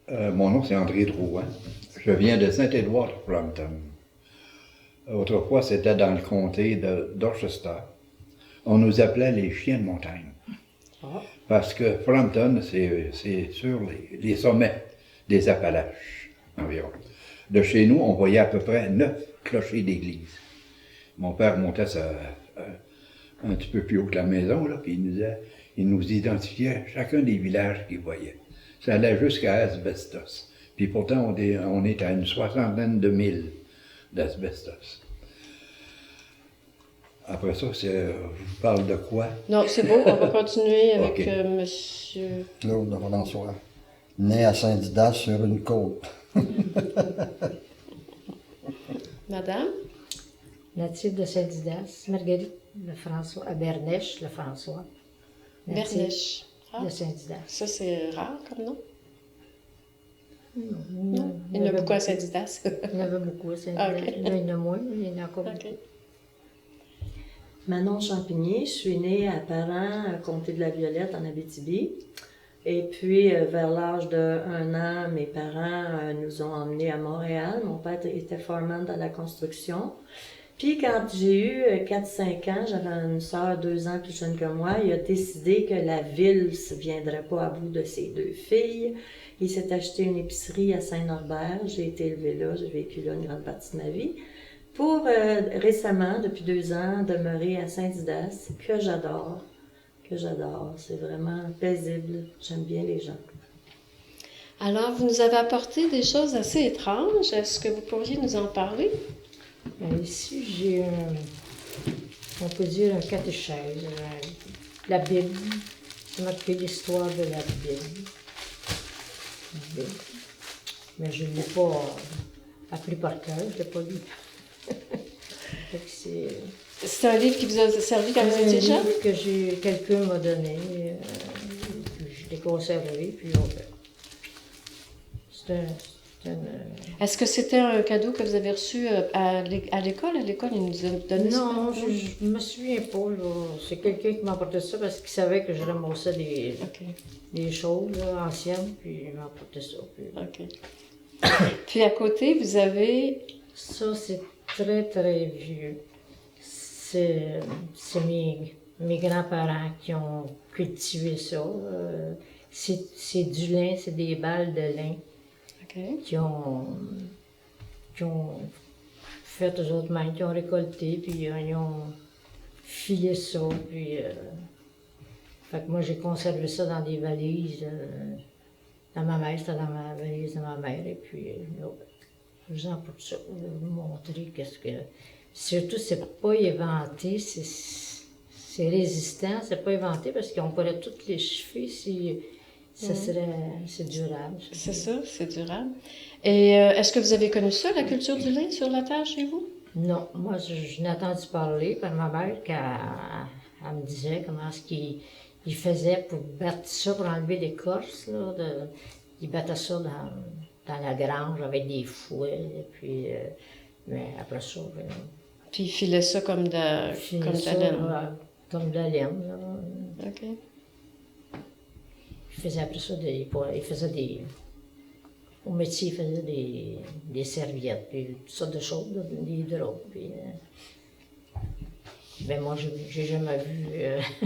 Mon nom, c'est André Drouin. Je viens de Saint-Édouard-Frampton. Autrefois, c'était dans le comté de Dorchester. On nous appelait les chiens de montagne. Parce que Frampton, c'est sur les sommets des Appalaches environ. De chez nous, on voyait à peu près 9 clochers d'église. Mon père montait ça un petit peu plus haut que la maison, là, puis il nous identifiait chacun des villages qu'il voyait. Ça allait jusqu'à Asbestos. Puis pourtant, on est à une 60 d'Asbestos. Après ça, je vous parle de quoi? Non, c'est beau, on va continuer avec Ok. monsieur... Claude François, né à Saint-Didas sur une côte. Madame? Native de Saint-Didas, Marguerite Lefrançois, à Bernèche, Lefrançois. Native Bernèche. Ah, de Saint-Didas. ça, c'est rare comme nom? Non, Il y en a beaucoup à Saint-Didas. Il y en avait beaucoup à Saint-Didas. Ok. Là, il y en a moins, mais il y en a encore OK. beaucoup. Manon Champigny, je suis née à Parent, comté de la Violette, en Abitibi. Et puis, vers l'âge de 1 an, mes parents nous ont emmenés à Montréal. Mon père était foreman dans la construction. Puis, quand j'ai eu 4-5 ans, j'avais une sœur 2 ans plus jeune que moi, il a décidé que la ville ne viendrait pas à bout de ses 2 filles. Il s'est acheté une épicerie à Saint-Norbert. J'ai été élevée là, j'ai vécu là une grande partie de ma vie. Pour récemment, depuis 2 ans, demeurer à Saint-Didas, que j'adore. C'est vraiment paisible. J'aime bien les gens. Alors, vous nous avez apporté des choses assez étranges. Est-ce que vous pourriez nous en parler? Ici, j'ai on peut dire un catéchèse, la Bible. C'est marqué l'histoire de la Bible. Mais je ne l'ai pas appris par cœur, je ne l'ai pas lu. Fait que C'est un livre qui vous a servi quand vous un étiez jeune? livre que quelqu'un m'a donné, puis je l'ai conservé, puis c'est un Est-ce que c'était un cadeau que vous avez reçu à l'école? À l'école, ils nous ont donné ça? non, je me souviens pas, là. C'est quelqu'un qui m'a apporté ça parce qu'il savait que je ramassais OK. des choses là, anciennes, puis il m'a apporté ça. Puis... OK. Puis à côté, vous avez... Ça, c'est très, très vieux. C'est mes grands-parents qui ont cultivé ça. C'est du lin, c'est des balles de lin OK. qui ont fait eux autres mêmes, qui ont récolté, puis ils ont filé ça, puis... fait que moi, j'ai conservé ça dans des valises. Dans ma mère, c'était dans ma valise de ma mère, et puis... je vous en pour ça, vous montrer qu'est-ce que... Surtout, c'est pas éventé, c'est résistant, c'est pas éventé, parce qu'on pourrait toutes les chever si... C'est durable. C'est ça, c'est durable. Et est-ce que vous avez connu ça, la culture du lin sur la terre chez vous? Non, moi, je n'ai entendu parler par ma mère qu'elle me disait comment est-ce qu'il faisait pour battre ça, pour enlever l'écorce. Il battait ça dans la grange avec des fouets, puis... mais après ça... Puis il filait ça comme de la laine. Comme de la laine, là. OK. Il faisait après ça il faisait des... Au métier, il faisait des serviettes, puis toutes sortes de choses, là, des draps, puis... Ben moi, j'ai jamais vu...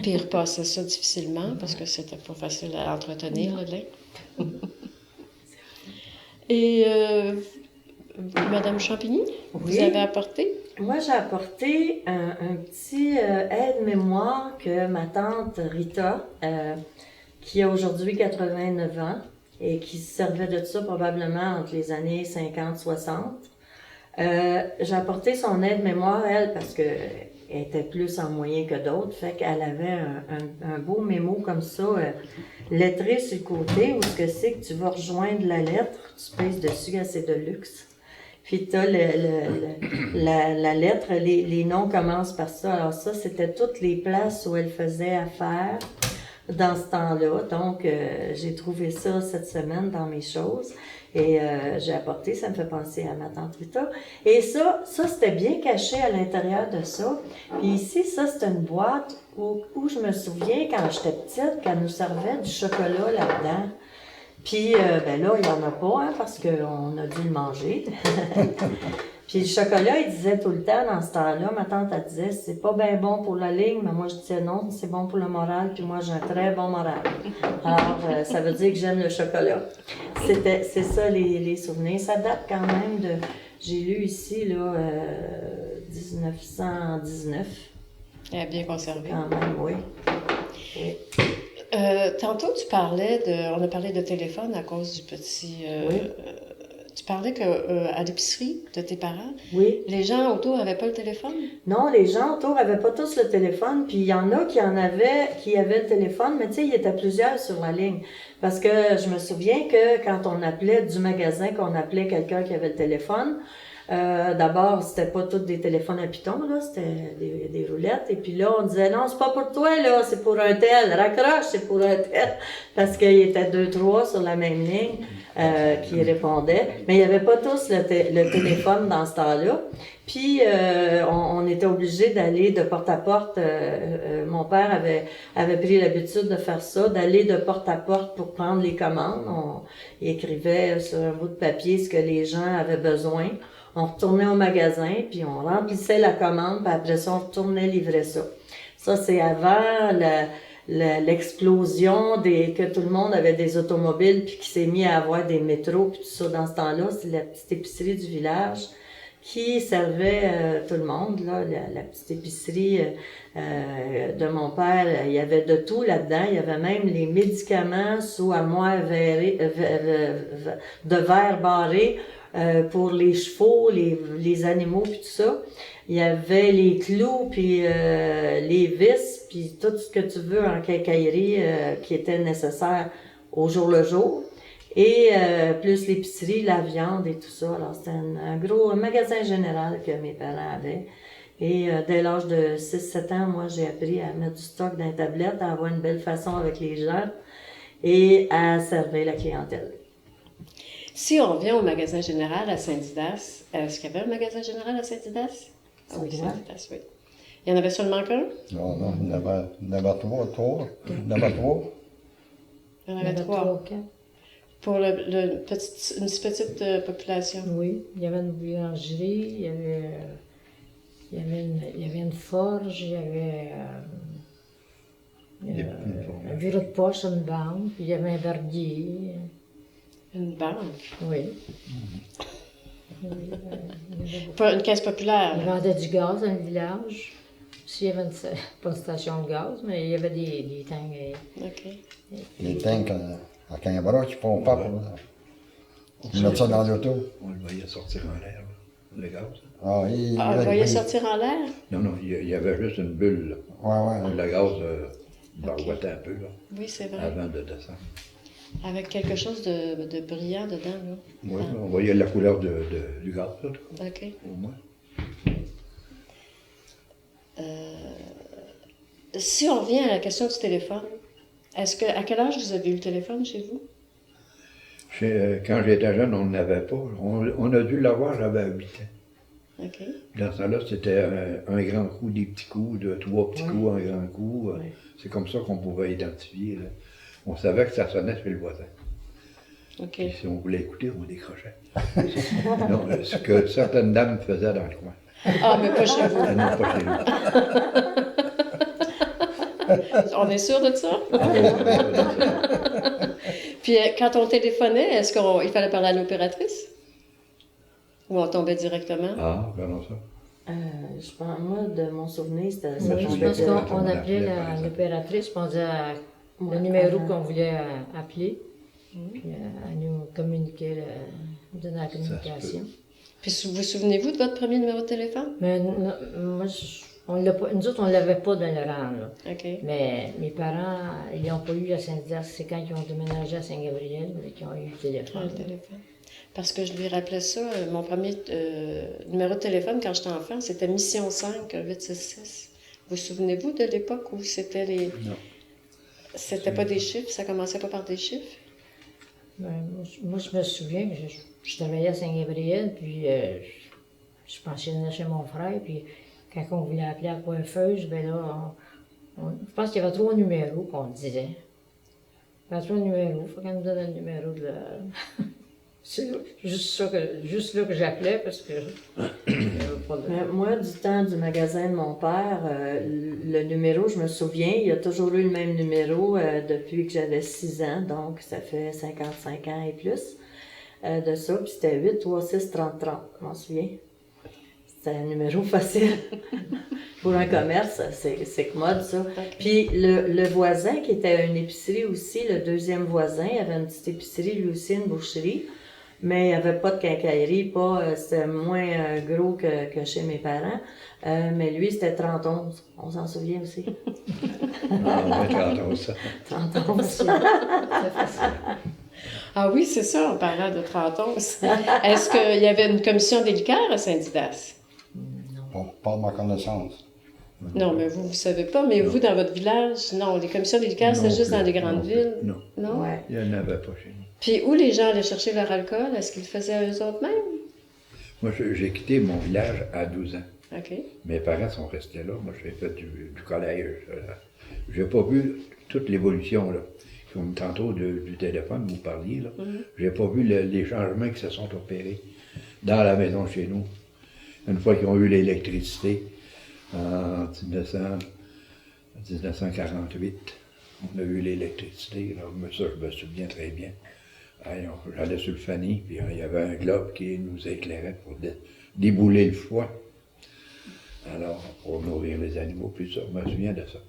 Puis il repassait ça difficilement parce que c'était pas facile à entretenir, le lin. Et Madame Champigny, vous Oui. avez apporté? Moi, j'ai apporté un petit aide-mémoire que ma tante Rita, qui a aujourd'hui 89 ans, et qui se servait de ça probablement entre les années 50-60. J'ai apporté son aide-mémoire, elle, parce qu'elle était plus en moyen que d'autres, fait qu'elle avait un beau mémo comme ça, lettré sur le côté, où ce que c'est que tu vas rejoindre la lettre, tu pèses dessus, c'est de luxe. Puis tu as la lettre, les noms commencent par ça. Alors ça, c'était toutes les places où elle faisait affaire dans ce temps-là. Donc, j'ai trouvé ça cette semaine dans mes choses. Et j'ai apporté, ça me fait penser à ma tante Rita. Et ça c'était bien caché à l'intérieur de ça. Puis ici, ça, c'est une boîte où je me souviens, quand j'étais petite, qu'elle nous servait du chocolat là-dedans. Puis, ben là, il n'y en a pas, hein, parce qu'on a dû le manger. Puis le chocolat, il disait tout le temps dans ce temps-là, ma tante, elle disait, c'est pas bien bon pour la ligne, mais moi, je disais non, c'est bon pour le moral, puis moi, j'ai un très bon moral. Alors, ça veut dire que j'aime le chocolat. C'est ça, les souvenirs. Ça date quand même de, j'ai lu ici, là, 1919. Elle est bien conservée. Quand même, oui. Oui. Tantôt, on a parlé de téléphone à cause du petit... Oui. Tu parlais que à l'épicerie de tes parents, Oui. les gens autour n'avaient pas le téléphone? Non, les gens autour n'avaient pas tous le téléphone, puis il y en a qui avaient le téléphone, mais tu sais, il y était plusieurs sur la ligne. Parce que je me souviens que quand on appelait du magasin, qu'on appelait quelqu'un qui avait le téléphone, d'abord, c'était pas tous des téléphones à piton, là, c'était des roulettes. Et puis là, on disait, non, c'est pas pour toi, là, c'est pour un tel. Raccroche, c'est pour un tel. Parce qu'il y était 2-3 sur la même ligne qui répondaient. Mais il n'y avait pas tous le téléphone dans ce temps-là. Puis, on était obligé d'aller de porte à porte. Mon père avait pris l'habitude de faire ça, d'aller de porte à porte pour prendre les commandes. Il écrivait sur un bout de papier ce que les gens avaient besoin. On retournait au magasin, puis on remplissait la commande, puis après ça, on retournait livrer ça. Ça, c'est avant l'explosion que tout le monde avait des automobiles, puis qui s'est mis à avoir des métros, puis tout ça. Dans ce temps-là, c'est la petite épicerie du village qui servait tout le monde, là, la petite épicerie de mon père. Il y avait de tout là-dedans. Il y avait même les médicaments sous armoire de verre barré, pour les chevaux, les animaux, puis tout ça. Il y avait les clous, puis les vis, puis tout ce que tu veux en quincaillerie qui était nécessaire au jour le jour. Et plus l'épicerie, la viande et tout ça. Alors, c'était un gros magasin général que mes parents avaient. Et dès l'âge de 6-7 ans, moi, j'ai appris à mettre du stock dans les tablettes, à avoir une belle façon avec les gens et à servir la clientèle. Si on revient au magasin général à Saint-Didas, est-ce qu'il y avait un magasin général à Saint-Didas? Ah oui, Saint-Didas, oui. Il y en avait seulement qu'un? Non, il y en avait trois. Il y en avait trois. Il y en avait trois. Pour une petite population? Oui, il y avait une boulangerie, il y avait une forge, il y avait un bureau de poche, une banque, puis il y avait un barbier. Une banque? Oui. Pas une caisse populaire? Ils vendaient du gaz dans le village. S'il y avait pas de station de gaz, mais il y avait des tanks. OK. Les tanks à Canberra qui font pas pour... Ils mettent ça dans l'auto. On le voyait sortir en l'air, là, le gaz. Ah, Vous voyez sortir en l'air? Non, il y avait juste une bulle, là. Ouais. Le gaz barouettait un peu, là, Oui, c'est vrai. avant de descendre. Avec quelque chose de brillant dedans, là. Oui, on voyait la couleur du gaz, là, OK. au moins. Si on revient à la question du téléphone, à quel âge vous avez eu le téléphone chez vous? Quand j'étais jeune, on n'avait pas. On a dû l'avoir, j'avais 8 ans. OK. Dans ce temps-là, c'était un grand coup, des petits coups, 3 petits coups, un grand coup. Ouais. C'est comme ça qu'on pouvait identifier, là. On savait que ça sonnait chez le voisin. OK. Et si on voulait écouter, on décrochait. Non, ce que certaines dames faisaient dans le coin. Ah, mais pas chez vous. Ah non, pas chez nous. On est sûr de ça? Puis quand on téléphonait, est-ce qu'il fallait parler à l'opératrice? Ou on tombait directement? Ah, regardons ça. Je pense, moi, de mon souvenir, c'était ça. Oui, Je pense qu'on appelait l'opératrice, puis on disait le numéro qu'on voulait appeler. Puis elle nous communiquait, donnait la communication. Puis vous souvenez-vous de votre premier numéro de téléphone? Mais moi, nous autres, on ne l'avait pas dans le rang, là. OK. Mais mes parents, ils n'ont pas eu à Saint-Didas. C'est quand ils ont déménagé à Saint-Gabriel qu'ils ont eu le téléphone. Le téléphone. Parce que je lui rappelais ça, mon premier numéro de téléphone quand j'étais enfant, c'était Mission 5, 866. Vous souvenez-vous de l'époque où c'était les... Non. C'était pas des chiffres, ça commençait pas par des chiffres? Moi, je me souviens que je travaillais à Saint-Gabriel, puis je pensionnais chez mon frère, puis quand on voulait appeler à la coiffeuse, ben là, je pense qu'il y avait 3 numéros qu'on disait. Passe le numéro, faut qu'elle me donne le numéro de la... C'est juste là que j'appelais parce que j'avais pas de... Mais moi, du temps du magasin de mon père, le numéro, je me souviens, il a toujours eu le même numéro depuis que j'avais 6 ans, donc ça fait 55 ans et plus de ça. Puis c'était 8 3 6 30 30, je m'en souviens. C'était un numéro facile. Pour un commerce, c'est commode ça. Puis le voisin qui était à une épicerie aussi, le deuxième voisin, il avait une petite épicerie, lui aussi, une boucherie. Mais il n'y avait pas de quincaillerie, c'était moins gros que chez mes parents. Mais lui, c'était 31. On s'en souvient aussi. Ah, ouais, 30 ça. 31. C'est facile. Ah oui, c'est ça, en parlant de 30 ans. Est-ce qu'il y avait une commission des liqueurs à Saint-Didas? Pas de ma connaissance. Non, mais vous ne savez pas, mais vous, dans votre village, non, les commissions des liqueurs, c'est Non juste plus, dans les grandes non plus, villes? non. Non? Ouais. Il n'y en avait pas chez nous. Puis où les gens allaient chercher leur alcool? Est-ce qu'ils le faisaient eux autres mêmes? Moi, j'ai quitté mon village à 12 ans. OK. Mes parents sont restés là. Moi, j'ai fait du collège. J'ai pas vu toute l'évolution, là. Comme tantôt du téléphone, vous parliez, là. J'ai pas vu les changements qui se sont opérés dans la maison chez nous. Une fois qu'ils ont eu l'électricité, en 1948, on a eu l'électricité. Ça, je me souviens très bien. J'allais sur le Fanny, puis il y avait un globe qui nous éclairait pour débouler le foie. Alors, pour nourrir les animaux, puis ça, je me souviens de ça.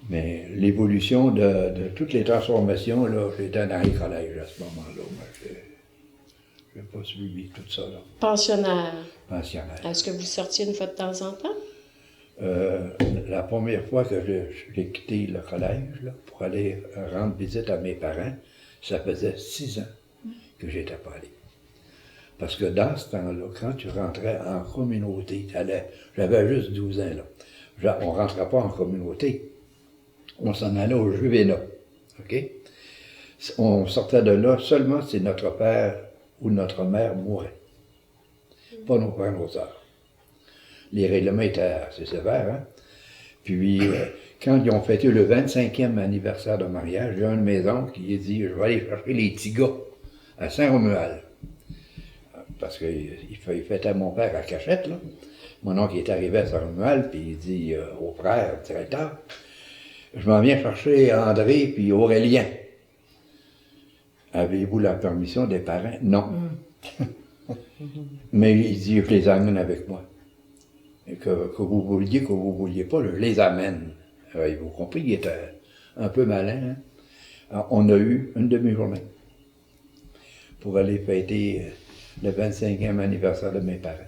Mais l'évolution de toutes les transformations, là, j'étais dans les collèges à ce moment-là. Moi, je n'ai pas suivi tout ça, là. Pensionnaire. Pensionnaire. Est-ce que vous sortiez une fois de temps en temps? La première fois que j'ai quitté le collège, là, pour aller rendre visite à mes parents, ça faisait 6 ans que j'étais pas allé. Parce que dans ce temps-là, quand tu rentrais en communauté, j'avais juste 12 ans, là. On ne rentrait pas en communauté. On s'en allait au juvénat. OK? On sortait de là seulement si notre père ou notre mère mourait. Pas nos frères, nos sœurs. Les règlements étaient assez sévères, hein? Puis, quand ils ont fêté le 25e anniversaire de mariage, j'ai un de mes oncles qui a dit « Je vais aller chercher les petits gars à Saint-Romuald. » Parce qu'il fêtait mon père à Cachette, là. Mon oncle est arrivé à Saint-Romuald, puis il dit au frère, au directeur, « Je m'en viens chercher André puis Aurélien. Avez-vous la permission des parents? » Non. Mais il dit « Je les amène avec moi. » Et que vous vouliez pas, je les amène. Avez-vous compris? Il était un peu malin. Hein? Alors, on a eu une demi-journée pour aller fêter le 25e anniversaire de mes parents.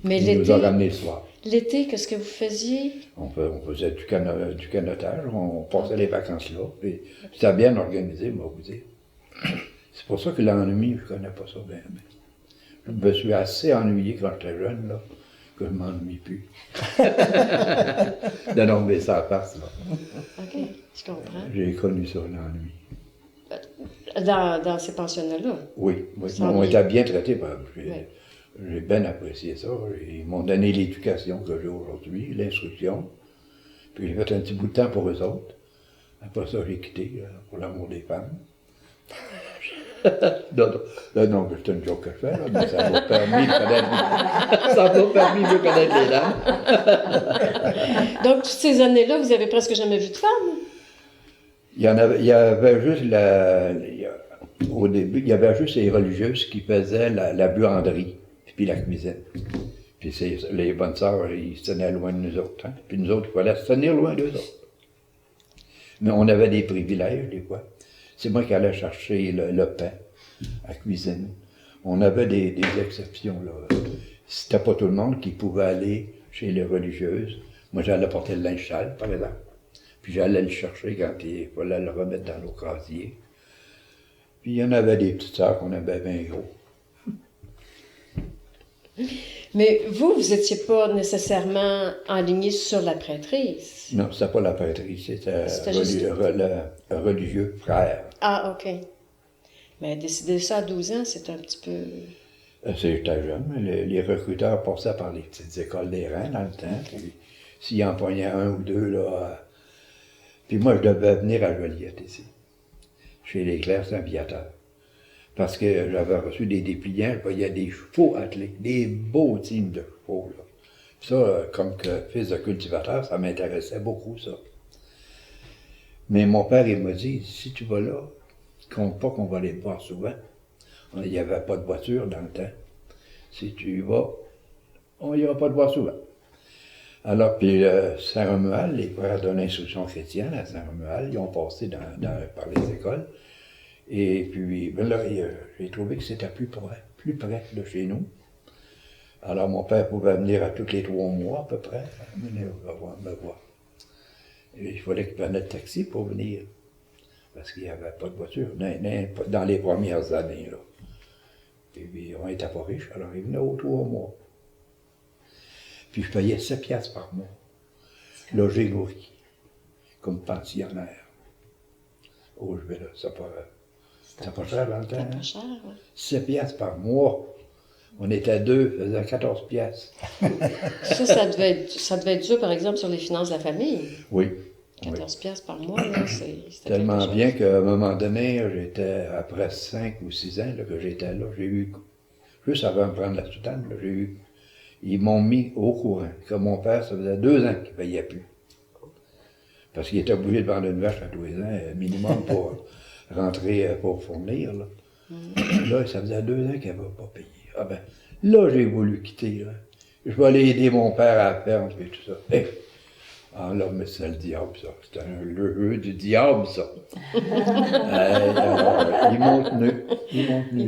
Mais Il nous a ramenés le soir. L'été, qu'est-ce que vous faisiez? On faisait du canotage, on passait les vacances là. Puis c'était bien organisé, moi, vous dire. C'est pour ça que l'ennui, je connais pas ça bien. Je me suis assez ennuyé quand j'étais jeune, là, que je m'ennuie plus. De nommer ça à passe, là. OK, je comprends. J'ai connu ça, l'ennui. Dans ces pensionnats-là? Oui, on était bien traités. J'ai bien apprécié ça. Ils m'ont donné l'éducation que j'ai aujourd'hui, l'instruction. Puis j'ai fait un petit bout de temps pour eux autres. Après ça, j'ai quitté pour l'amour des femmes. non, c'est une joke que je fais, là, mais ça m'a permis de connaître les dames. Donc, toutes ces années-là, vous avez presque jamais vu de femmes? Il y avait juste au début, il y avait juste les religieuses qui faisaient la buanderie, puis la cuisine. Puis les bonnes sœurs, ils se tenaient loin de nous autres. Hein? Puis nous autres, il fallait se tenir loin d'eux autres. Mais on avait des privilèges, des fois. C'est moi qui allais chercher le pain à cuisine. On avait des exceptions, là. C'était pas tout le monde qui pouvait aller chez les religieuses. Moi, j'allais porter le linge sale, par exemple. Puis j'allais le chercher quand il fallait le remettre dans l'eau casier. Puis il y en avait des petites sœurs qu'on avait bien gros. Mais vous n'étiez pas nécessairement enligné sur la prêtrise. Non, c'était pas la prêtrise, c'était juste... le religieux frère. Ah, OK. Mais décider ça à 12 ans, c'est un petit peu... J'étais jeune, les recruteurs passaient par les petites écoles des reins dans le temps. Puis s'ils en pognaient un ou deux, là... Puis moi, je devais venir à Joliette ici. chez les Clercs Saint-Viateur. Parce que j'avais reçu des dépliants, je voyais des chevaux attelés, des beaux teams de chevaux. Là. Puis ça, comme que fils de cultivateur, ça m'intéressait beaucoup, ça. Mais mon père, il m'a dit, si tu vas là, compte pas qu'on va aller te voir souvent. Il n'y avait pas de voiture dans le temps. Si tu y vas, on n'ira pas te voir souvent. Alors, puis Saint-Romuald, les frères de l'instruction chrétienne à Saint-Romuald, ils ont passé par les écoles. Et puis, ben là, j'ai trouvé que c'était plus près de chez nous. Alors, mon père pouvait venir à tous les 3 mois, à peu près, venir me voir. Et il fallait qu'il prenne le taxi pour venir. Parce qu'il n'y avait pas de voiture, dans les premières années, là. Et puis, on n'était pas riches, alors il venait aux 3 mois. Puis, je payais 7 piastres par mois. Logé nourri, comme pensionnaire. Oh, je vais là, c'est pas cher dans le temps. C'est pas Hein? cher, ouais. 7 piastres par mois. On était 2, ça faisait 14 piastres. Ça devait être dur, par exemple, sur les finances de la famille. Oui. 14 piastres par mois, là, c'était Tellement quelque bien chose. qu'à un moment donné, j'étais, après 5 ou 6 ans là, que j'étais là, j'ai eu, juste avant de prendre la soutane, là, ils m'ont mis au courant que mon père, ça faisait 2 ans qu'il ne payait plus. Parce qu'il était obligé de vendre une vache à tous les ans, minimum, pour rentrer, pour fournir. Là. Là, ça faisait 2 ans qu'il n'avait pas payé. Ah ben, là, j'ai voulu quitter. Là. Je vais aller aider mon père à la ferme et tout ça. Hey. Ah là, mais c'est le diable, ça. C'était un leu du diable, ça. Alors, ils m'ont tenu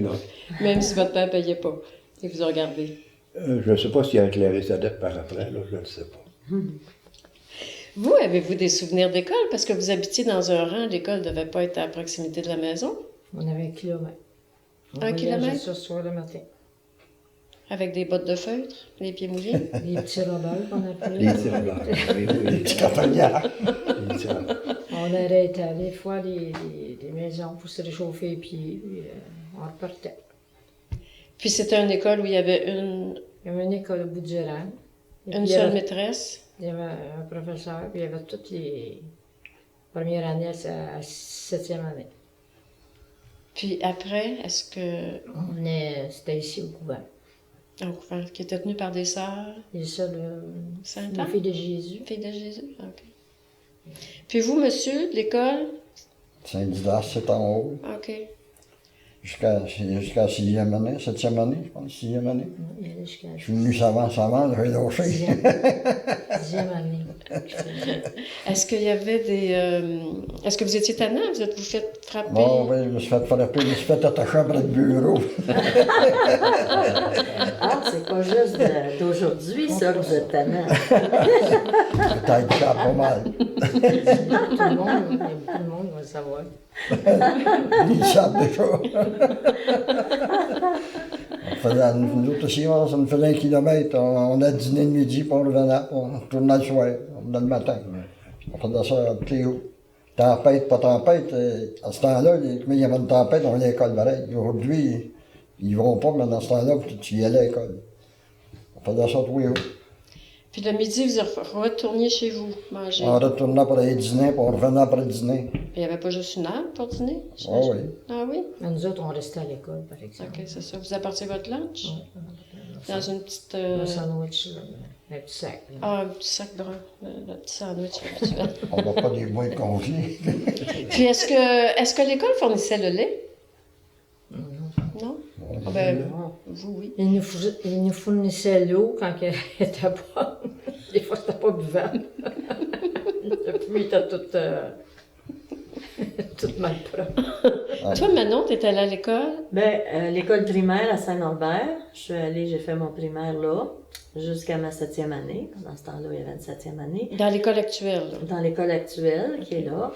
là. Même si votre père ne payait pas. Il vous a regardé. Je ne sais pas s'il a éclairé sa dette par après, là, je ne le sais pas. Vous, avez-vous des souvenirs d'école? Parce que vous habitiez dans un rang, l'école ne devait pas être à proximité de la maison. On avait 1 kilomètre. On Un voyageait kilomètre? ce soir le matin. Avec des bottes de feutre, les pieds mouillés. Les petits robots qu'on appelait. Les tireurs, oui, Les oui. petits cartonnières. Les tireurs. On arrêtait des fois les maisons pour se réchauffer les pieds, puis on repartait. Puis c'était une école où il y avait une Il y avait une école au bout du rang. Et puis, seule il y avait- maîtresse. Il y avait un professeur, puis il y avait toutes les premières années à 7e année. Puis après, est-ce que... C'était ici au couvent. Un couvent qui était tenu par des sœurs Les seules, Saint-Anne? les filles de Jésus. Filles de Jésus? OK. Puis vous, monsieur, de l'école? Saint-Didas, c'est en haut. OK. Jusqu'à 6e année, 7e année, je pense, 6e année. Il y allait jusqu'à Je suis venu savant, j'ai lâché. 10e année. Est-ce qu'il y avait des... Est-ce que vous étiez tannant? Vous êtes-vous fait frapper? Bon, oui, je me suis fait frapper, je me suis fait attacher après le bureau. Ah, c'est pas juste d'aujourd'hui, ça, que vous êtes tannant. Peut-être ça, pas mal. Tout le monde va le savoir. Ils savent déjà. Nous autres aussi, ça nous faisait 1 kilomètre. On a dîné le midi, puis on revenait, on retournait le soir, on revenait le matin. On faisait ça tous les jours. Tempête, pas tempête, à ce temps-là, il y avait une tempête, on allait à l'école pareil. Aujourd'hui, ils ne vont pas, mais dans ce temps-là, tu y allais à l'école. On faisait ça tous les jours. Puis le midi, vous retourniez chez vous, manger. On retournait pour aller dîner, puis on revenait après le dîner. Puis il n'y avait pas juste une heure pour dîner? Ah oui. Ah oui? Mais nous autres, on restait à l'école, par exemple. OK, c'est ça. Vous apportiez votre lunch? Ouais. Dans une petite... Un sandwich, là, un petit sac. Là. Ah, un petit sac brun. Le petit sandwich habituel. On va pas des boîtes congelées. Puis est-ce que l'école fournissait le lait? Non? Ah ben, vous, oui. Il nous fournissait l'eau quand elle était bonne. Des fois, c'était pas buvable. La pluie était toute mal propre. Toi, Manon, t'étais allée à l'école? Ben, l'école primaire à Saint-Norbert, j'ai fait mon primaire là, jusqu'à ma 7e année. Dans ce temps-là, il y avait une 7e année. Dans l'école actuelle, là. Dans l'école actuelle, qui est là.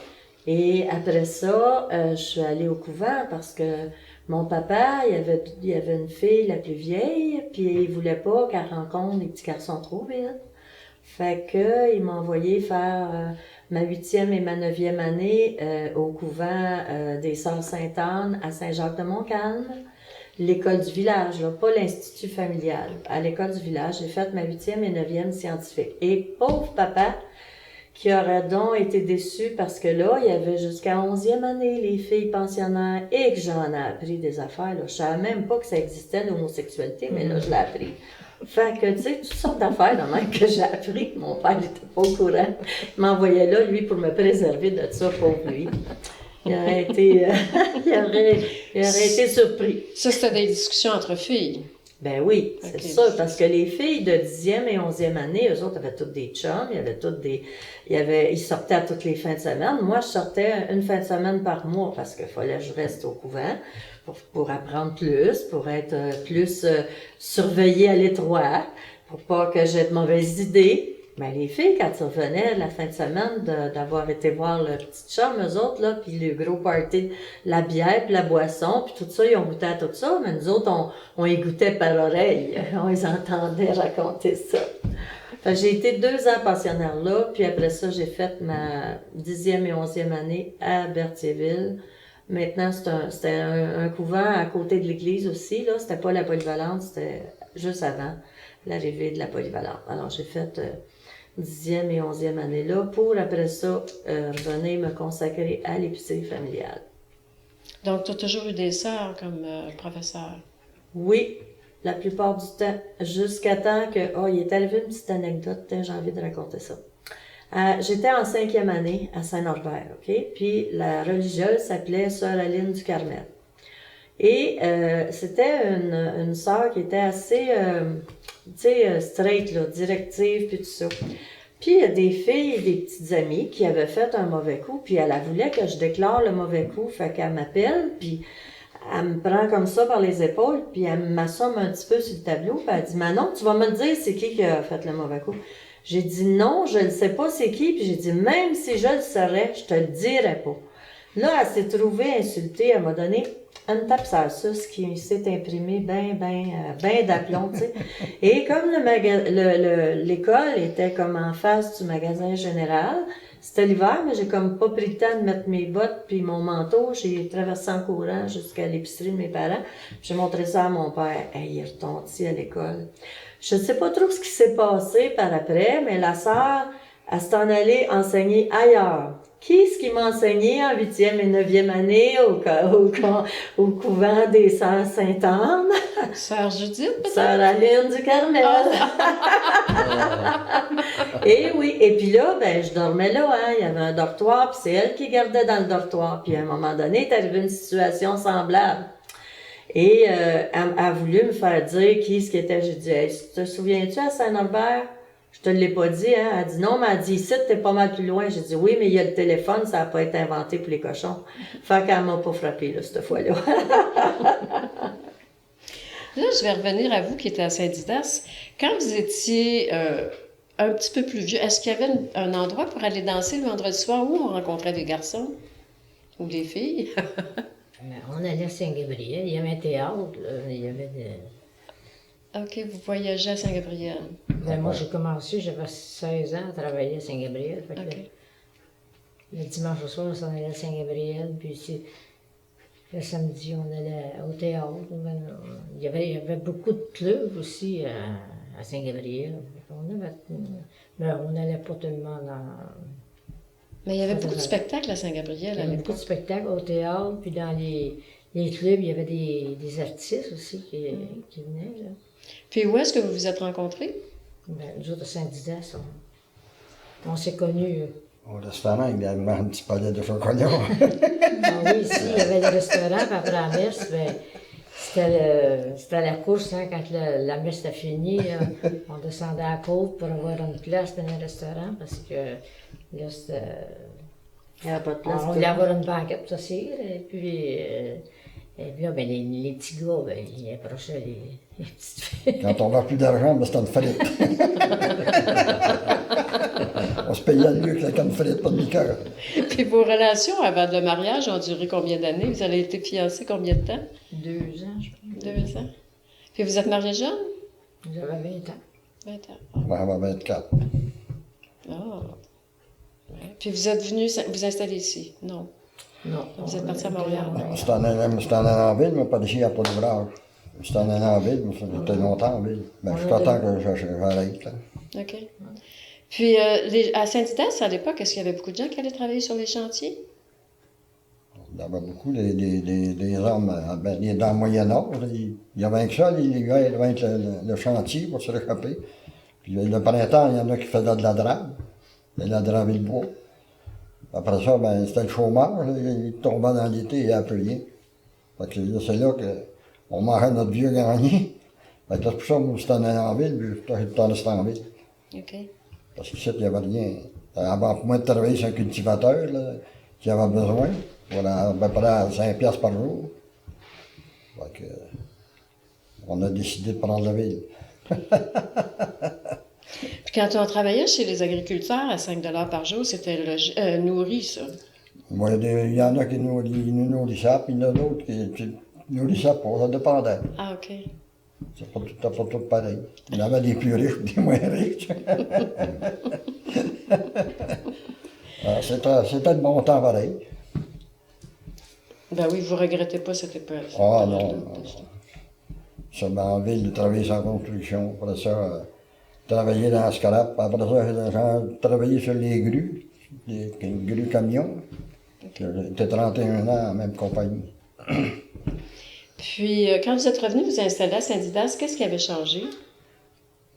Et après ça, je suis allée au couvent parce que mon papa, il y avait une fille la plus vieille, puis il voulait pas qu'elle rencontre des petits garçons trop vite. Fait que il m'a envoyé faire ma 8e et ma 9e année au couvent des Sœurs Sainte-Anne à Saint-Jacques-de-Montcalm, l'école du village, là, pas l'institut familial. À l'école du village, j'ai fait ma 8e et 9e scientifique. Et pauvre papa, qui auraient donc été déçus parce que là, il y avait jusqu'à 11e année les filles pensionnaires et que j'en ai appris des affaires. Là. Je savais même pas que ça existait l'homosexualité, mais là, je l'ai appris. Fait que, tu sais, toutes sortes d'affaires de même que j'ai appris. Mon père n'était pas au courant. Il m'envoyait là, lui, pour me préserver de ça, pauvre lui. Il aurait été, il aurait été surpris. Ça, c'était des discussions entre filles. Ben oui, c'est Ok. sûr, parce que les filles de 10e et 11e année, eux autres avaient toutes des chums, ils sortaient à toutes les fins de semaine. Moi, je sortais une fin de semaine par mois parce qu'il fallait que je reste au couvent pour apprendre plus, pour être plus surveillée à l'étroit, pour pas que j'aie de mauvaises idées. Mais les filles, quand ils revenaient la fin de semaine d'avoir été voir le petit chum, eux autres, là, puis le gros party, la bière, puis la boisson, puis tout ça, ils ont goûté à tout ça, mais nous autres, on y goûtait par oreille. On les entendait raconter ça. Fait que j'ai été 2 ans pensionnaire là, puis après ça, j'ai fait ma 10e et 11e année à Berthierville. Maintenant, c'était un couvent à côté de l'église aussi, là. C'était pas la polyvalente, c'était juste avant l'arrivée de la polyvalente. Alors, j'ai fait 10e et 11e année là, pour après ça, revenir me consacrer à l'épicerie familiale. Donc, tu as toujours eu des sœurs comme professeur. Oui, la plupart du temps, jusqu'à temps que, il est arrivé une petite anecdote, j'ai envie de raconter ça. J'étais en 5e année à Saint-Norbert, OK? Puis la religieuse s'appelait Sœur Aline du Carmel. Et c'était une sœur qui était assez, straight, là, directive, puis tout ça. Puis il y a des filles et des petites amies qui avaient fait un mauvais coup, puis elle voulait que je déclare le mauvais coup, fait qu'elle m'appelle, puis elle me prend comme ça par les épaules, puis elle m'assomme un petit peu sur le tableau, puis elle dit « Manon, tu vas me dire c'est qui a fait le mauvais coup? » J'ai dit « Non, je ne sais pas c'est qui », puis j'ai dit « Même si je le saurais, je te le dirais pas. » Là, elle s'est trouvée insultée, elle m'a donné une tape sur la suce qui s'est imprimée ben d'aplomb, tu sais. Et comme l'école était comme en face du magasin général, c'était l'hiver, mais j'ai comme pas pris le temps de mettre mes bottes puis mon manteau. J'ai traversé en courant jusqu'à l'épicerie de mes parents. J'ai montré ça à mon père. Hey, il est retourné à l'école. Je ne sais pas trop ce qui s'est passé par après, mais la sœur, elle s'est en allée enseigner ailleurs. Qui est-ce qui m'a enseigné en 8e et 9e année au couvent des Sœurs Sainte-Anne? Sœur Judith, peut-être? Sœur Aline du Carmel. Et oui, et puis là, je dormais là, hein. Il y avait un dortoir, puis c'est elle qui gardait dans le dortoir. Puis à un moment donné, est arrivée une situation semblable. Et elle a voulu me faire dire qui ce qui était. J'ai dit, hey, te souviens-tu à Saint-Norbert? Je te l'ai pas dit, hein. Elle dit non, mais elle dit ici, t'es pas mal plus loin. J'ai dit oui, mais il y a le téléphone, ça n'a pas été inventé pour les cochons. Fait qu'elle m'a pas frappé, là, cette fois-là. Là, je vais revenir à vous qui étiez à Saint-Didas. Quand vous étiez un petit peu plus vieux, est-ce qu'il y avait un endroit pour aller danser le vendredi soir où on rencontrait des garçons ou des filles? On allait à Saint-Gabriel, il y avait un théâtre, là, il y avait des... OK, vous voyagez à Saint-Gabriel. Moi, j'ai commencé, j'avais 16 ans à travailler à Saint-Gabriel. Fait que OK. le dimanche au soir, on s'en allait à Saint-Gabriel, puis ici, le samedi, on allait au théâtre. Il y avait beaucoup de clubs aussi à Saint-Gabriel. Mais on n'allait pas tellement dans... Mais il y avait beaucoup de spectacles à Saint-Gabriel Il y à avait beaucoup de l'époque. spectacles au théâtre, puis dans les clubs, il y avait des artistes aussi qui venaient. Là. Puis où est-ce que vous vous êtes rencontrés? Nous autres, à Saint-Didas, on s'est connus. Au restaurant, également, un petit palais de chocolat. Oui, ici, il y avait le restaurant, puis après la messe, c'était la course, hein, quand la messe était finie, on descendait à la côte pour avoir une place dans le restaurant, parce que là, c'était... Il n'y avait pas de place. On voulait avoir une banquette pour s'asseoir, et puis les petits gars, ils approchaient les petites filles. Quand on n'avait plus d'argent, c'était une frite. On se payait mieux que la canne frite, pas de liqueur. Puis vos relations avant le mariage ont duré combien d'années? Vous avez été fiancés combien de temps? 2 ans, je pense. 2 ans. Puis vous êtes mariés jeune? J'avais 20 ans. 20 ans. On avait 24. Ah. Ouais. Puis vous êtes venus vous installer ici? Non. Non. Vous êtes partis à Montréal? C'était en allant en ville, mais pas d'ici, il n'y a pas d'ouvrage. J'étais en allant en ville, mais ça fait longtemps en ville. Je suis content que j'arrête, là. OK. Puis, à Saint-Didas, à l'époque, est-ce qu'il y avait beaucoup de gens qui allaient travailler sur les chantiers? Il y avait beaucoup des hommes dans le Moyen-Âge. Il y avait que ça, les gars, ils devaient être le chantier pour se réchauffer. Puis le printemps, il y en a qui faisaient de la drabe. De la drabe et le bois. Après ça, c'était le chômage. Il tombait dans l'été, il n'y avait plus rien. Fait que là, c'est là qu'on mangeait notre vieux gagné. Fait que c'est pour ça que moi, j'étais en ville, puis j'étais resté en ville. OK. Parce qu'ici, il n'y avait rien. Avant pour moi de travailler sur un cultivateur, là, qui avait besoin, voilà, à peu près à 5 piastres par jour. Fait que, on a décidé de prendre la ville. Puis quand on travaillait chez les agriculteurs à 5 par jour, c'était nourri, ça. Moi, il y en a qui nous nourrissaient, puis il y en a d'autres qui nourrissaient pas, ça dépendait. Ah, OK. C'est pas tout pareil. Il y en avait des plus riches et des moins riches. C'était de bon temps pareil. Ben oui, vous regrettez pas cette époque. Ah non. Ça m'a en ville de travailler sans construction. Après ça, travailler dans le scrap. Après ça, j'ai travaillé sur les grues, les grues camions. J'étais 31 ans en même compagnie. Puis, quand vous êtes revenu vous installer à Saint-Didas, qu'est-ce qui avait changé?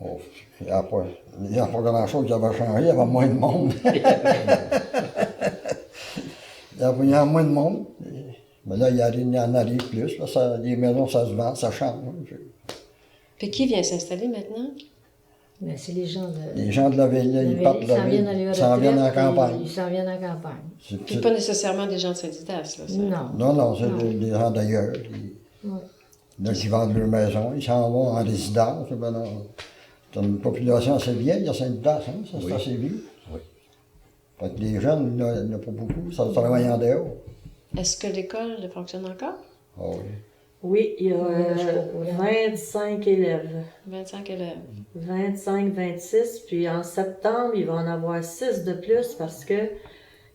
Oh, il n'y a pas grand-chose qui avait changé, il y avait moins de monde. Il y avait moins de monde. Mais là, il y en arrive plus. Là, les maisons, ça se vend, ça change. Puis qui vient s'installer maintenant? Mais c'est les gens de... Les gens de la ville, là, ils partent de la ville, ils s'en viennent en campagne. Ils s'en viennent en campagne. Puis pas nécessairement des gens de Saint-Didas, là. Ça. Non. Non, c'est des gens d'ailleurs. Là, qui vendent leur maison, ils s'en vont en résidence. C'est une population assez vieille à Saint-Didas, hein, ça, c'est assez vieux. Oui. Fait que les jeunes, il n'y en a pas beaucoup, ça travaille en dehors. Est-ce que l'école fonctionne encore? Ah oui. Oui, il y a 25 élèves. 25 élèves. 25, 26, puis en septembre, il va en avoir 6 de plus parce que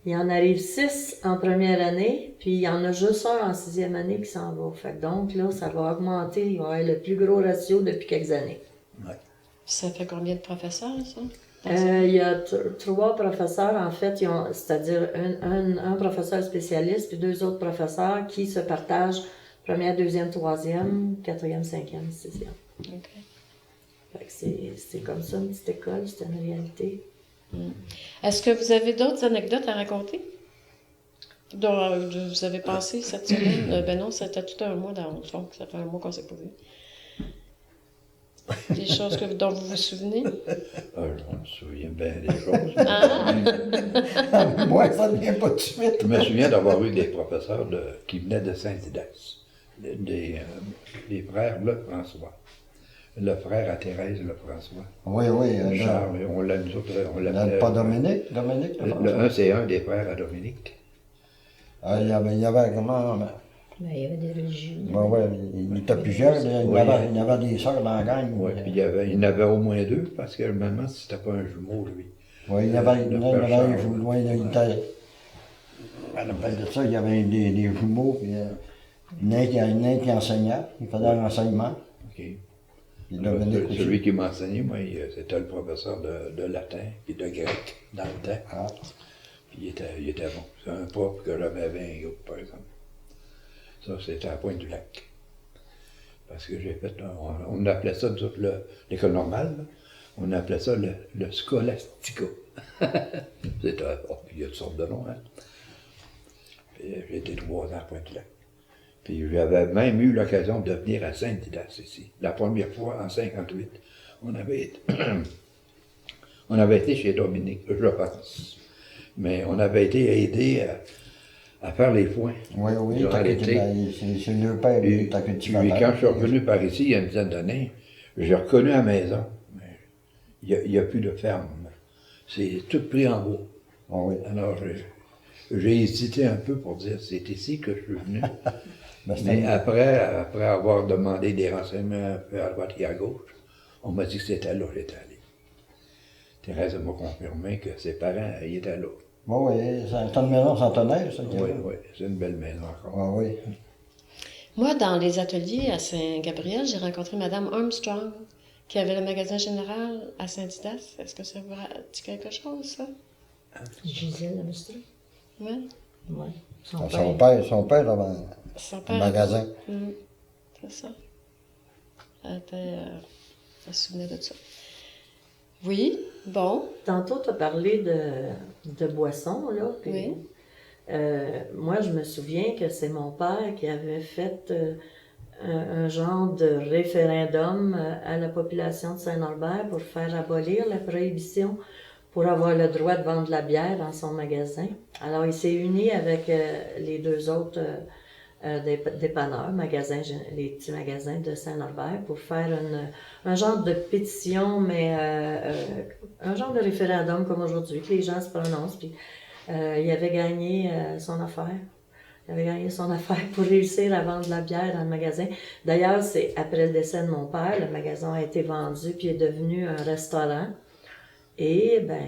il en arrive 6 en première année, puis il y en a juste un en 6e année qui s'en va. Fait que donc, là, ça va augmenter, il va y avoir le plus gros ratio depuis quelques années. Ouais. Ça fait combien de professeurs, ça? Il y a 3 professeurs, en fait, c'est-à-dire un professeur spécialiste, puis 2 autres professeurs qui se partagent première, deuxième, troisième, 4e, 5e, 6e. OK. Fait que c'est comme ça, une petite école, c'est une réalité. Est-ce que vous avez d'autres anecdotes à raconter? Dont vous avez passé cette semaine? Ben non, c'était tout un mois dans le fond. Ça fait un mois qu'on ne s'est pas vu. Des choses dont vous vous souvenez? Je me souviens bien des choses. Moi, ça ne vient pas tout de suite. Je me souviens d'avoir eu des professeurs qui venaient de Saint-Didas, des frères Lefrançois. Le frère à Thérèse Lefrançois. Oui, Charles, on l'appelait. pas Dominique? Le un, c'est un des frères à Dominique. Ah, il y avait comment? Ben, il y avait des religieux. Oui, il était plusieurs, il y avait des sœurs dans la gang. Oui, puis il y en avait au moins 2, parce que normalement, c'était pas un jumeau, lui. Oui, il y avait un jumeau, il était... À la place de ça, il y avait des jumeaux, puis il y en a un qui enseignait, il faisait l'enseignement. OK. Celui qui m'enseignait, moi, c'était le professeur de latin et de grec dans le temps. Ah. Puis il était bon. C'est un prof que j'avais un groupe, par exemple. Ça, c'était à Pointe-du-Lac. Parce que j'ai fait, on appelait ça, nous autres, l'école normale, là, on appelait ça le Scholastica. C'était, il y a toutes sortes de noms, hein. Puis j'ai été 3 ans à Pointe-du-Lac. Puis j'avais même eu l'occasion de venir à Saint-Didas ici. La première fois, en 58, on avait été chez Dominique, je pense. Mais on avait été aidés à faire les foins. Oui, durant l'été. C'est le père Puis qui t'a cultivé. quand je suis revenu par ici, il y a une dizaine d'années, j'ai reconnu la maison. Mais il n'y a plus de ferme. C'est tout pris en bois. Oh, oui. Alors, j'ai hésité un peu pour dire c'est ici que je suis venu. Ben, Mais après avoir demandé des renseignements un peu à droite et à gauche, on m'a dit que c'était là que j'étais allé. Thérèse m'a confirmé que ses parents ils étaient là. Oui, c'est une maison centenaire, ça. Oui, c'est une belle maison encore. Ah, oui. Moi, dans les ateliers à Saint-Gabriel, j'ai rencontré Mme Armstrong, qui avait le magasin général à Saint-Didas. Est-ce que ça vous dit quelque chose, ça? Gisèle Lamestrie. Oui. Oui. Son père avait Son un père. magasin. C'est ça. Elle se souvenait de ça. Oui, bon. Tantôt, tu as parlé de boissons, là. Puis, Oui. moi, je me souviens que c'est mon père qui avait fait un genre de référendum à la population de Saint-Norbert pour faire abolir la prohibition pour avoir le droit de vendre de la bière dans son magasin. Alors, il s'est uni avec les deux autres dépanneurs, les petits magasins de Saint-Norbert pour faire un genre de pétition, mais un genre de référendum comme aujourd'hui, que les gens se prononcent. Puis, il avait gagné son affaire. Il avait gagné son affaire pour réussir à vendre de la bière dans le magasin. D'ailleurs, c'est après le décès de mon père, le magasin a été vendu puis est devenu un restaurant. Et ben,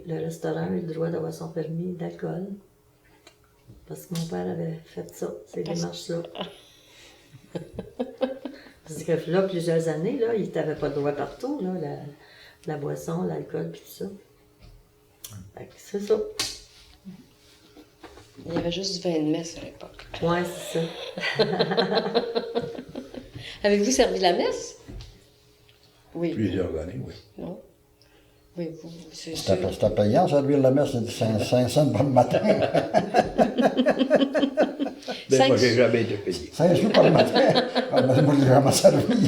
le restaurant a eu le droit d'avoir son permis d'alcool. Parce que mon père avait fait ça, ces démarches-là. Parce que là, plusieurs années, là, il n'avait pas le droit partout, là, la boisson, l'alcool, puis tout ça. Fait que c'est ça. Il y avait juste du vin de messe à l'époque. Ouais, c'est ça. Avez-vous servi la messe? Oui. Plusieurs années, oui. Non? Oui, c'est sûr. C'était payant, servir la messe, c'est 5 cents par le matin. Ben, moi, j'ai jamais été payé. 5 sous par le matin. Ah, ben, moi, j'ai jamais servi.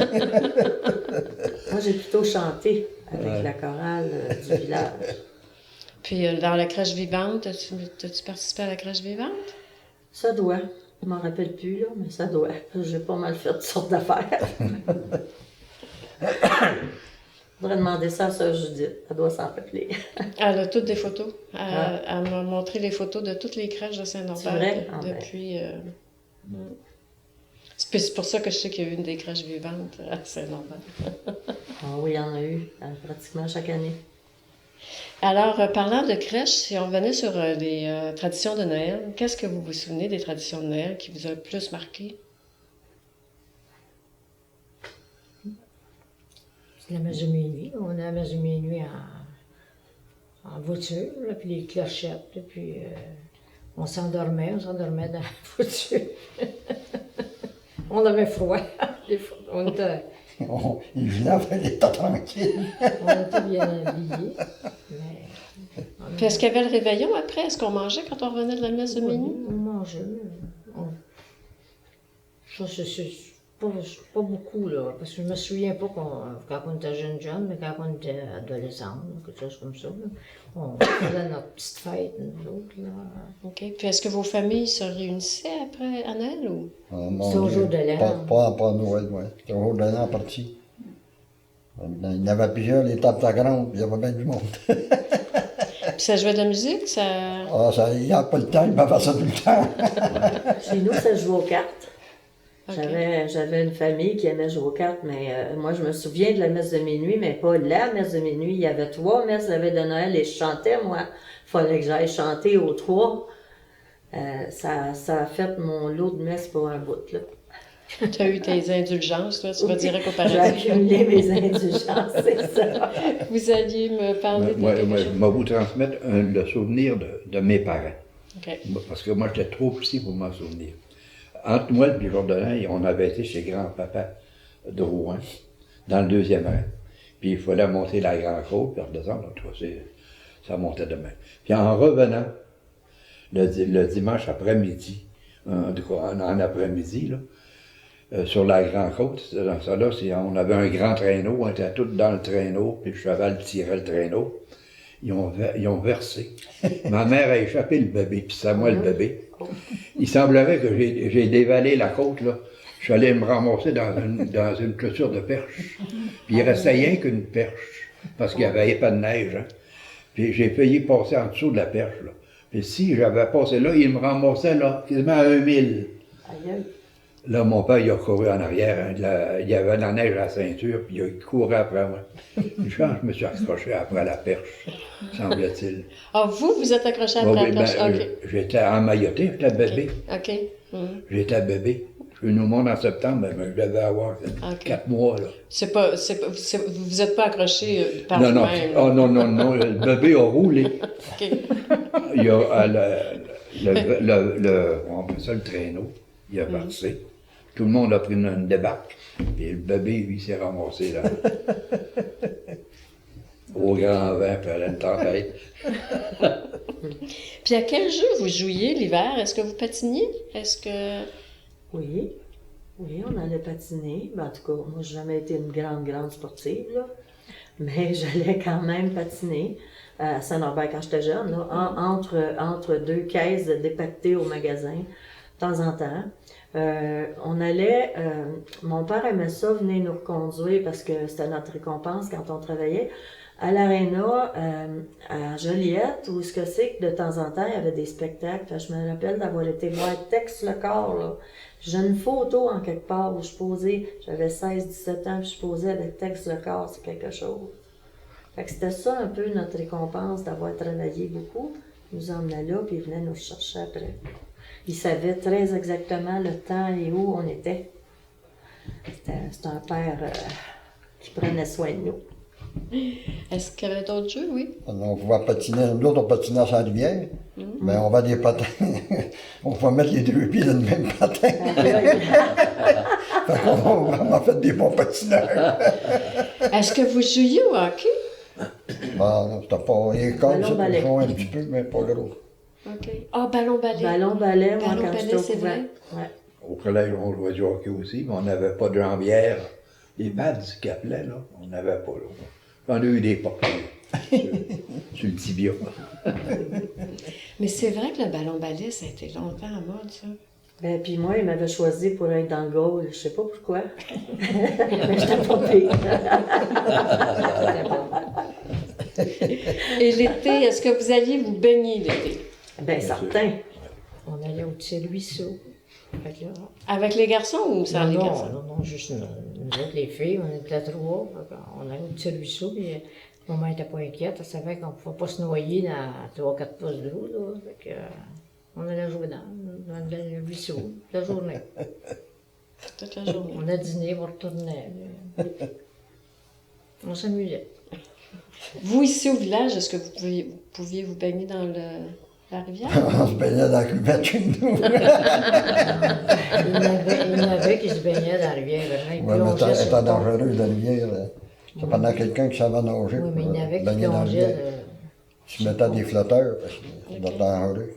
Moi, j'ai plutôt chanté avec la chorale du village. Puis dans la crèche vivante, as-tu participé à la crèche vivante? Ça doit. Je m'en rappelle plus, là, mais ça doit. J'ai pas mal fait toutes sortes d'affaires. Je voudrais demander ça à Sœur Judith. Elle doit s'en rappeler. Elle a toutes des photos. Elle m'a montré les photos de toutes les crèches de Saint-Norbert C'est vrai? Ah, depuis... C'est pour ça que je sais qu'il y a eu une des crèches vivantes à Saint-Norbert. Ah oui, il y en a eu pratiquement chaque année. Alors, parlant de crèche, si on revenait sur les traditions de Noël, qu'est-ce que vous vous souvenez des traditions de Noël qui vous ont le plus marqué? C'est la messe de minuit. On a la messe de minuit en voiture, là, puis les clochettes, là, puis on s'endormait dans la voiture. On avait froid. On était Il venait faire des tas tranquilles. bien habillés. Mais, Puis est-ce qu'il y avait le réveillon après? Est-ce qu'on mangeait quand on revenait de la messe de minuit? on mangeait. Ça, c'est pas beaucoup, là, parce que je me souviens pas quand on était jeune, mais quand on était adolescent, quelque chose comme ça, là, on faisait notre petite fête, nous autres, là. OK. Puis est-ce que vos familles se réunissaient après à Noël ou? C'est au jour de l'an. Pas Noël, oui. C'est au jour de l'an parti. Il y en avait plusieurs, les tables à grande, il y avait bien du monde. Puis ça jouait de la musique? Ça... Ah, ça, il n'y a pas le temps, il m'a fait ça tout le temps. Chez nous, ça joue aux cartes. OK. J'avais une famille qui aimait jouer aux cartes, mais moi, je me souviens de la messe de minuit, mais pas la messe de minuit. Il y avait 3 messes la veille de Noël et je chantais, moi. Il fallait que j'aille chanter aux 3. Ça a fait mon lot de messes pour un bout, là. Tu as eu tes indulgences, toi, tu vas dire qu'au J'ai paradis. accumulé mes indulgences, c'est ça. Vous alliez me parler de Moi, quelque je chose? vais vous transmettre le souvenir de mes parents. OK. Parce que moi, j'étais trop petit pour m'en souvenir. Entre moi et le jour de l'an, on avait été chez grand-papa de Rouen, dans le 2e rang. Puis il fallait monter la Grande Côte, puis redescendre. En tout cas, ça montait demain. Puis en revenant, le dimanche après-midi, en tout cas en après-midi, là, sur la Grande Côte, dans ça là, on avait un grand traîneau, on était tous dans le traîneau, puis le cheval tirait le traîneau. Ils ont versé. Ma mère a échappé le bébé, puis c'est à moi le bébé. Il semblerait que j'ai dévalé la côte, là. Je suis allé me ramasser dans une clôture de perche. Puis il restait rien qu'une perche, parce qu'il n'y avait pas de neige. Hein. Puis j'ai failli passer en dessous de la perche, là. Puis si j'avais passé là, il me ramassait, là, quasiment à 1 000. Aïe, aïe. Là, mon père, il a couru en arrière. Hein, il y avait de la neige à la ceinture, puis il courait après moi. Une chance, je me suis accroché après la perche, semble-t-il. Ah, vous êtes accroché après Oui, la perche? OK. j'étais emmailloté, j'étais bébé. OK. J'étais bébé. Je suis au monde en septembre, mais je devais avoir Ok. 4 mois, là. Vous n'êtes pas accroché par Non, non, vous-même. oh, non, non, non, le bébé a roulé. OK. Il y a on appelle ça le traîneau, il a versé. Tout le monde a pris une débarque, et le bébé, lui, s'est ramassé là. Au grand vent, puis à la tempête. Puis à quel jeu vous jouiez l'hiver? Est-ce que vous patiniez? Est-ce que... Oui, oui, on allait patiner. Ben, en tout cas, moi, j'ai jamais été une grande sportive, là. Mais j'allais quand même patiner à Saint-Norbert quand j'étais jeune, là, entre deux caisses dépaquetées au magasin, de temps en temps. On allait, mon père aimait ça, venir nous reconduire parce que c'était notre récompense quand on travaillait, à l'aréna, à Joliette, où ce que c'est que de temps en temps, il y avait des spectacles. Je me rappelle d'avoir été voir Tex le corps, là. J'ai une photo en quelque part où je posais, j'avais 16-17 ans, puis je posais avec Tex le corps, c'est quelque chose. Fait que c'était ça un peu notre récompense d'avoir travaillé beaucoup. Il nous emmenait là, puis il venait nous chercher après. Il savait très exactement le temps et où on était. C'était un père qui prenait soin de nous. Est-ce qu'il y avait d'autres jeux? Oui. On pouvait patiner, nous autres on patinait à Saint-Rivière, mais on va des patins, on pouvait mettre les deux pieds dans le même patin. Fait qu'on a fait des bons patineurs. Est-ce que vous jouiez au hockey? Bon, non, c'était pas école, ça, Ballon-ballet. on jouait un petit peu, mais pas gros. OK. Ah, ballon-ballet. Ballon-ballet, moi, Ballon-ballet, quand j'étais au c'est couvent. vrai. Ouais. Au collège, on jouait du hockey aussi, mais on n'avait pas de jambière. Les pads qu'ils appelaient, là, on n'avait pas, là. On a eu des portes sur le tibia. Mais c'est vrai que le ballon-ballet, ça a été longtemps en mode, ça. Ben, puis moi, il m'avait choisi pour être dans le goal, je sais pas pourquoi. Mais j'étais pas pire. Et l'été, est-ce que vous alliez vous baigner l'été? Ben, certain. On allait au petit ruisseau. Fait que là, Avec les garçons ou sans les garçons? non, juste nous autres, les filles, on était trois. On allait au petit ruisseau, puis maman n'était pas inquiète, elle savait qu'on ne pouvait pas se noyer dans 3-4 pouces d'eau. Là. Fait que, on allait jouer dans le ruisseau toute la journée. Toute la journée. On a dîné, on retournait. On s'amusait. Vous, ici au village, est-ce que vous pouviez vous baigner dans la rivière? On se baignait dans la cuvette chez nous. Il y en avait qui se baignaient dans la rivière. Ils Ouais, mais plongeaient sur c'était le pont. dangereux, la rivière. C'est pendant quelqu'un qui savait nager. Oui, mais il y en avait qui baigner dans la plongeaient. rivière. Ils se mettaient des flotteurs, parce que c'était dangereux.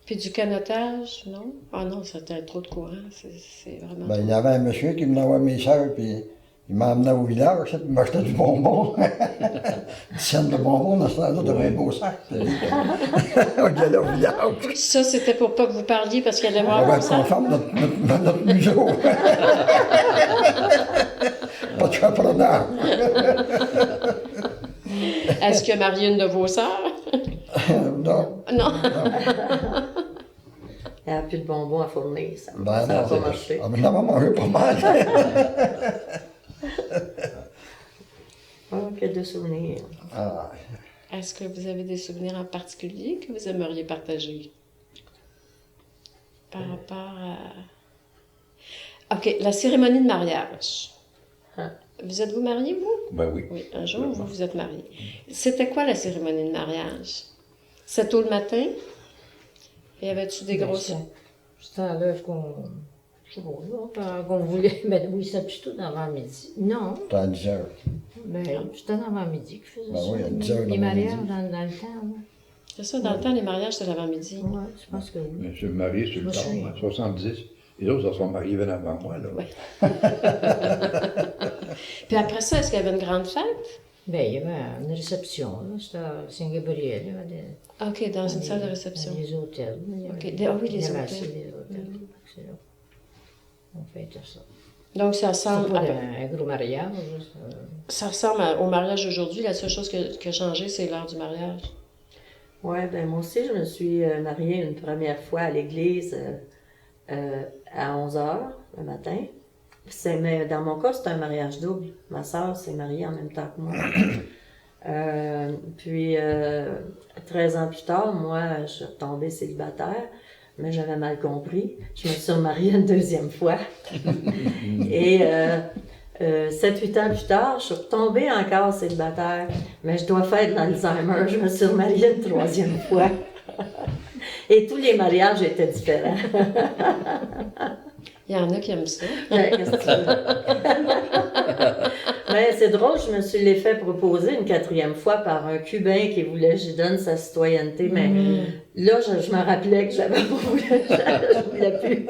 Puis du canotage, non? Ah non, c'était trop de courant, c'est vraiment... Ben, il y avait un monsieur qui venait voir mes soeurs, puis il m'emmenait au village, il m'achetait du bonbon. Une scène de bonbons dans ce temps-là, de un beau sac. On allait au village. Ça, c'était pour pas que vous parliez parce qu'elle allait On voir va ça. conforme notre museau. Pas de chaperonage. Est-ce qu'il y a marié une de vos sœurs? Non. Non. Il n'y a plus de bonbons à fournir, ça Ben n'a non, pas marché. on en a mangé pas mal. Oh, que de souvenirs. Ah, Est-ce que vous avez des souvenirs en particulier que vous aimeriez partager? Par rapport à... OK, la cérémonie de mariage. Hein? Vous êtes-vous marié, vous? Ben oui. Oui, un jour, vous êtes marié. C'était quoi la cérémonie de mariage? C'est tôt le matin? Y avait-tu des grosses... C'était à l'heure qu'on voulait. Mais oui, c'était plutôt d'avant-midi. Non, c'était à 10 heures. mais c'était d'avant-midi qu'ils faisaient Ben ça. oui, à 10 heures Les d'avant-midi. mariages dans le temps, là. C'est ça, dans le temps, les mariages, c'était l'avant-midi. Oui, je pense que oui. Je suis marié sur le Je me temps, souviens. en 70. Les autres, se sont mariés bien avant moi, là. Ouais. Puis après ça, est-ce qu'il y avait une grande fête? Ben, il y avait une réception, là. C'était à Saint-Gabriel. Il y avait OK, dans une salle de réception. Les hôtels. Il y avait- OK, ah oui, les il y avait hôtels. assez des hôtels. C'est là. On fêtait ça. Donc, ça C'est ressemble, pas un gros mariage. Là, ça ressemble au mariage d'aujourd'hui. La seule chose qui a changé, c'est l'heure du mariage. Oui, ben moi aussi, je me suis mariée une première fois à l'église à 11h le matin. Mais dans mon cas, c'était un mariage double. Ma sœur s'est mariée en même temps que moi. Puis, 13 ans plus tard, moi, je suis retombée célibataire. mais j'avais mal compris. Je me suis remariée une deuxième fois. Et 7-8 ans plus tard, je suis retombée encore célibataire, mais je dois faire de l'Alzheimer. Je me suis remariée une troisième fois. Et tous les mariages étaient différents. Il y en a qui aiment ça. Ouais, qu'est-ce que tu veux? Mais c'est drôle, je me suis les fait proposer une 4e fois par un Cubain qui voulait que je donne sa citoyenneté, mais là, je me rappelais que j'avais pas voulu, je voulais plus.